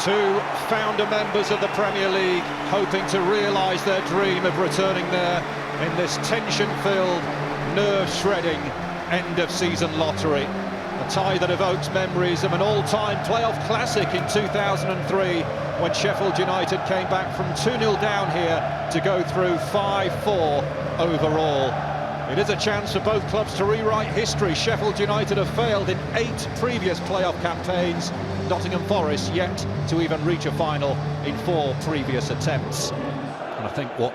Two founder members of the Premier League hoping to realise their dream of returning there in this tension-filled, nerve-shredding end-of-season lottery. A tie that evokes memories of an all-time playoff classic in 2003 when Sheffield United came back from 2-0 down here to go through 5-4 overall. It is a chance for both clubs to rewrite history. Sheffield United have failed in 8 previous playoff campaigns. Nottingham Forest yet to even reach a final in 4 previous attempts. And I think what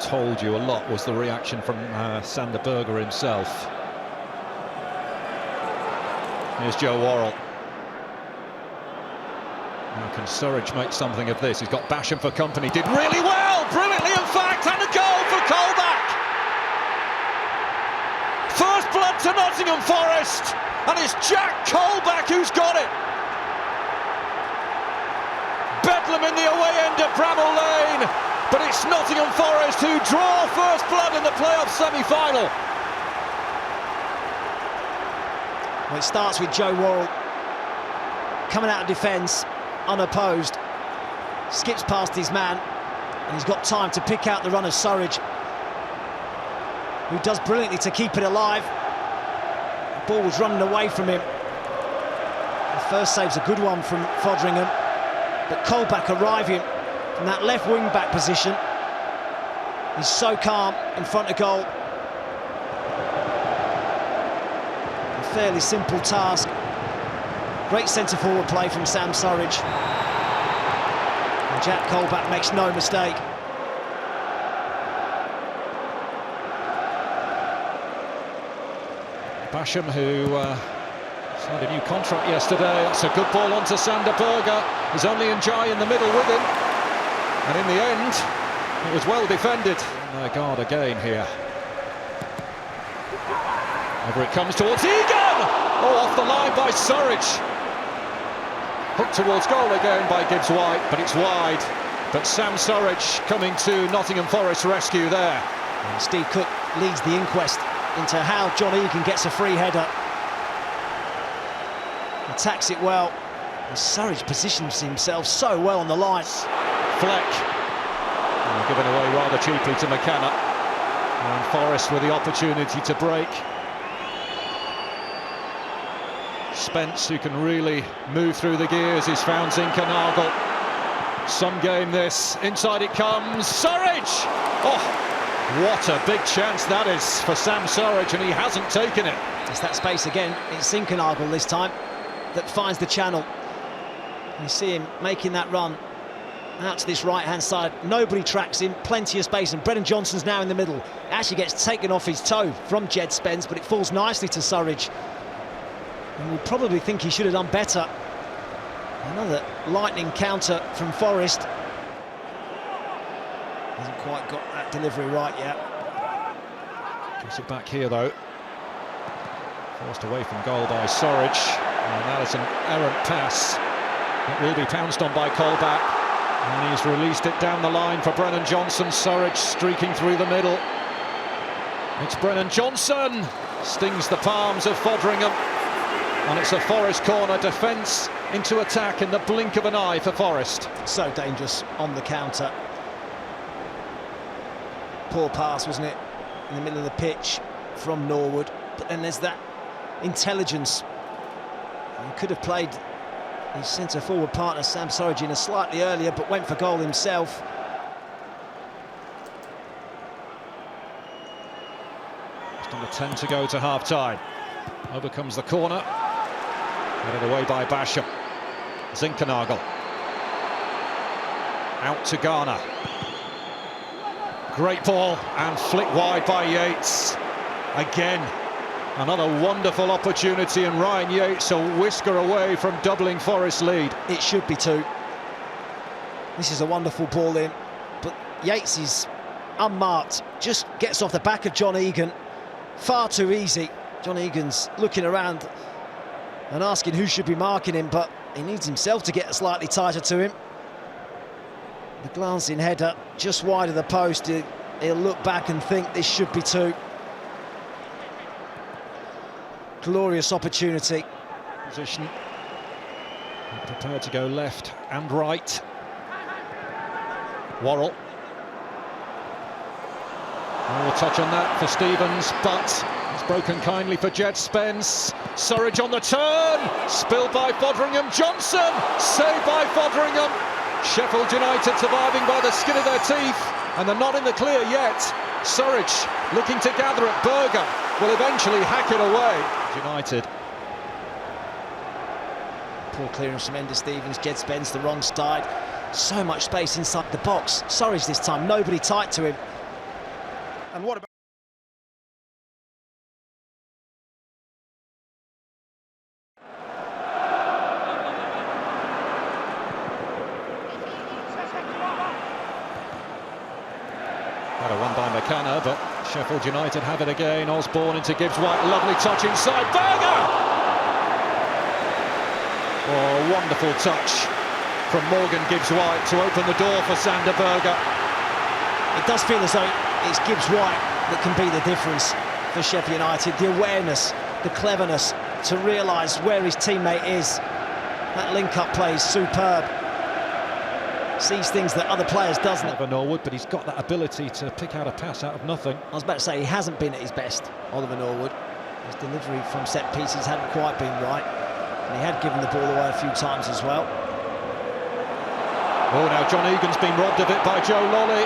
told you a lot was the reaction from Sander Berge himself. Here's Joe Worrell. Now can Surridge make something of this? He's got Basham for company. Did really well, brilliantly in fact, and a goal for Colback. First blood to Nottingham Forest, and it's Jack Colback who's got it. Bedlam in the away end of Bramall Lane, but it's Nottingham Forest who draw first blood in the playoff semi-final. Well, it starts with Joe Worrell coming out of defence, unopposed, skips past his man, and he's got time to pick out the run of Surridge, who does brilliantly to keep it alive. The ball was running away from him. The first save's a good one from Foderingham, but Colback arriving from that left wing-back position. He's so calm in front of goal. A fairly simple task. Great centre-forward play from Sam Surridge. And Jack Colback makes no mistake. Basham, who signed a new contract yesterday. That's a good ball onto Sander Berge. There's only Njai in the middle with him. And in the end, it was well defended. My God, again here. Over it comes towards Egan! Oh, off the line by Surridge. Hooked towards goal again by Gibbs-White, but it's wide. But Sam Surridge coming to Nottingham Forest's rescue there. And Steve Cook leads the inquest into how John Egan gets a free header. Attacks it well. And Surridge positions himself so well on the line. Fleck. Given away rather cheaply to McKenna. And Forest with the opportunity to break. Spence, who can really move through the gears, is found Zinkernagel. Some game this. Inside it comes. Surridge! Oh! What a big chance that is for Sam Surridge, and he hasn't taken it. It's that space again. It's Zinkernagel this time that finds the channel. You see him making that run out to this right-hand side. Nobody tracks him, plenty of space, and Brennan Johnson's now in the middle. It actually gets taken off his toe from Jed Spence, but it falls nicely to Surridge. And we probably think he should have done better. Another lightning counter from Forest. Hasn't quite got that delivery right yet. Gets it back here though. Forced away from goal by Surridge. And that is an errant pass. It will be pounced on by Colback. And he's released it down the line for Brennan Johnson. Surridge streaking through the middle. It's Brennan Johnson. Stings the palms of Foderingham. And it's a Forest corner. Defence into attack in the blink of an eye for Forest. So dangerous on the counter. Poor pass, wasn't it, in the middle of the pitch from Norwood. But then there's that intelligence. He could have played his centre-forward partner, Sam Surridge, in a slightly earlier, but went for goal himself. Just under 10 to go to half-time. Over comes the corner. Headed away by Basham. Zinkernagel. Out to Garner. Great ball and flicked wide by Yates. Again, another wonderful opportunity, and Ryan Yates a whisker away from doubling Forest's lead. It should be 2. This is a wonderful ball in, but Yates is unmarked, just gets off the back of John Egan. Far too easy. John Egan's looking around and asking who should be marking him, but he needs himself to get slightly tighter to him. The glancing header just wide of the post. He'll look back and think this should be 2. Glorious opportunity. Position. Prepared to go left and right. Worrell. We'll touch on that for Stevens, but it's broken kindly for Jed Spence. Surridge on the turn, spilled by Foderingham. Johnson, saved by Foderingham. Sheffield United surviving by the skin of their teeth, and they're not in the clear yet. Surridge looking to gather it. Berger will eventually hack it away. United. Poor clearance from Ender Stevens. Jed Spence the wrong side. So much space inside the box. Surridge this time, nobody tight to him. And what about Had a one by McKenna, but Sheffield United have it again. Osborne into Gibbs-White, lovely touch inside. Berger! Oh, wonderful touch from Morgan Gibbs-White to open the door for Sander Berger. It does feel as though it's Gibbs-White that can be the difference for Sheffield United. The awareness, the cleverness to realise where his teammate is. That link-up play is superb. Sees things that other players doesn't. Oliver Norwood, but he's got that ability to pick out a pass out of nothing. I was about to say, he hasn't been at his best, Oliver Norwood. His delivery from set pieces hadn't quite been right, and he had given the ball away a few times as well. Oh, now John Egan's been robbed of it by Joe Lolly,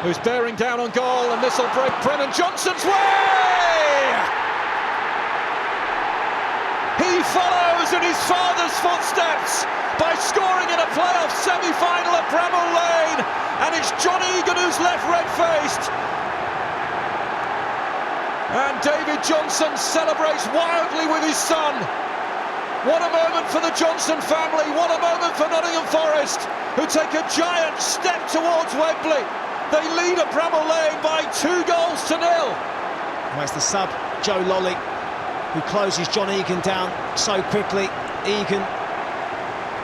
who's bearing down on goal, and this will break Brennan Johnson's way! He follows in his father's footsteps by scoring in a playoff semi-final at Bramall Lane, and it's John Egan who's left red-faced. And David Johnson celebrates wildly with his son. What a moment for the Johnson family, what a moment for Nottingham Forest, who take a giant step towards Wembley. They lead at Bramall Lane by 2-0. Where's the sub, Joe Lolly, who closes John Egan down so quickly. Egan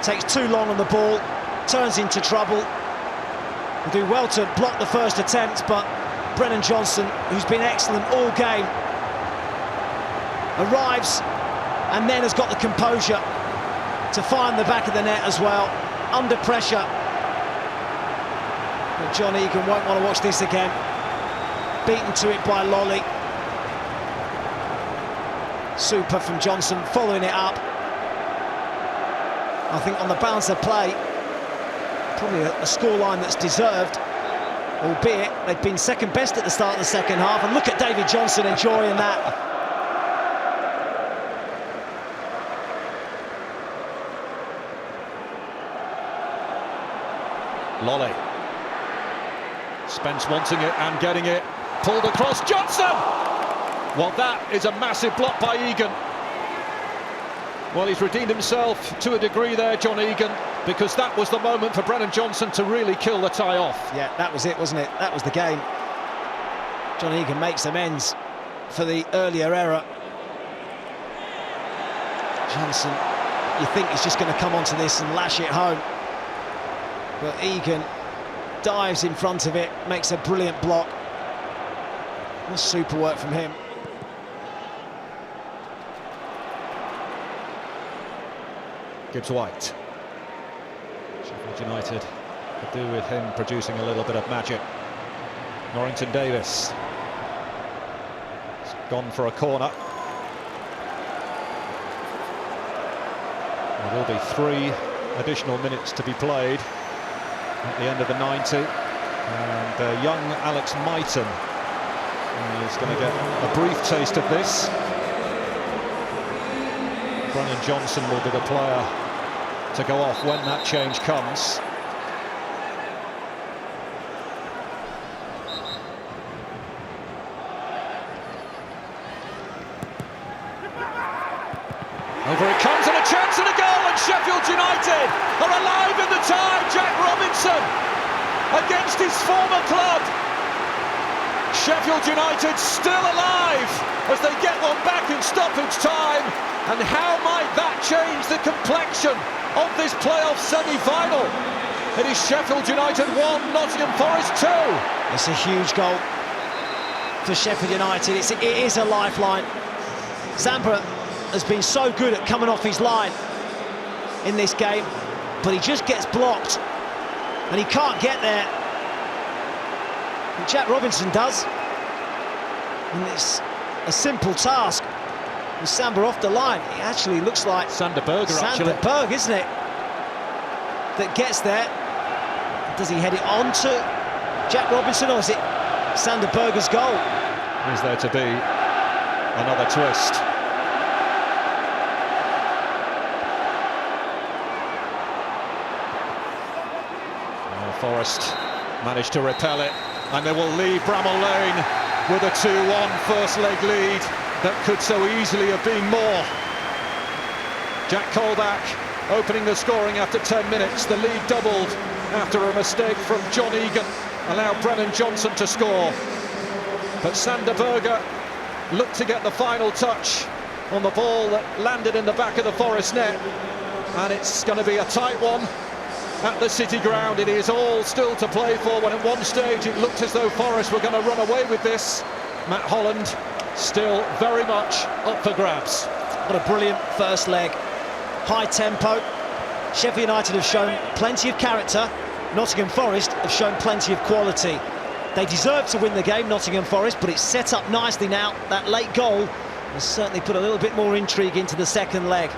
takes too long on the ball, turns into trouble. Will do well to block the first attempt, but Brennan Johnson, who's been excellent all game, arrives and then has got the composure to find the back of the net as well, under pressure. But John Egan won't want to watch this again. Beaten to it by Lolly. Super from Johnson, following it up. I think on the balance of play, probably a scoreline that's deserved, albeit they've been second best at the start of the second half, and look at David Johnson enjoying that. Lolly. Spence wanting it and getting it. Pulled across, Johnson! Well, that is a massive block by Egan. Well, he's redeemed himself to a degree there, John Egan, because that was the moment for Brennan Johnson to really kill the tie off. Yeah, that was it, wasn't it? That was the game. John Egan makes amends for the earlier error. Johnson, you think he's just going to come onto this and lash it home. But Egan dives in front of it, makes a brilliant block. That's super work from him. Gibbs-White. Sheffield United could do with him producing a little bit of magic. Norrington Davis. It's gone for a corner. There will be 3 additional minutes to be played at the end of the 90. And young Alex Myton is going to get a brief taste of this. Brennan Johnson will be the player to go off when that change comes. Over it comes, and a chance and a goal, and Sheffield United are alive in the tie. Jack Robinson against his former club. Sheffield United still alive as they get one back in stoppage time. And how might that change the complexion of this playoff semi-final? It is Sheffield United 1, Nottingham Forest 2. It's a huge goal for Sheffield United. It is a lifeline. Zambra has been so good at coming off his line in this game, but he just gets blocked and he can't get there. And Jack Robinson does, and it's a simple task with Samba off the line. It actually looks like Sander Berge, actually. Sander Berge, isn't it, that gets there. Does he head it on to Jack Robinson, or is it Sander Berge's goal? Is there to be another twist? Forest managed to repel it, and they will leave Bramall Lane with a 2-1 first leg lead that could so easily have been more. Jack Colback opening the scoring after 10 minutes. The lead doubled after a mistake from John Egan allowed Brennan Johnson to score. But Sander Berge looked to get the final touch on the ball that landed in the back of the Forest net, and it's going to be a tight one at the City Ground. It is all still to play for, when at one stage it looked as though Forest were going to run away with this. Matt Holland still very much up for grabs. What a brilliant first leg. High tempo. Sheffield United have shown plenty of character. Nottingham Forest have shown plenty of quality. They deserve to win the game, Nottingham Forest, but it's set up nicely now. That late goal has certainly put a little bit more intrigue into the second leg.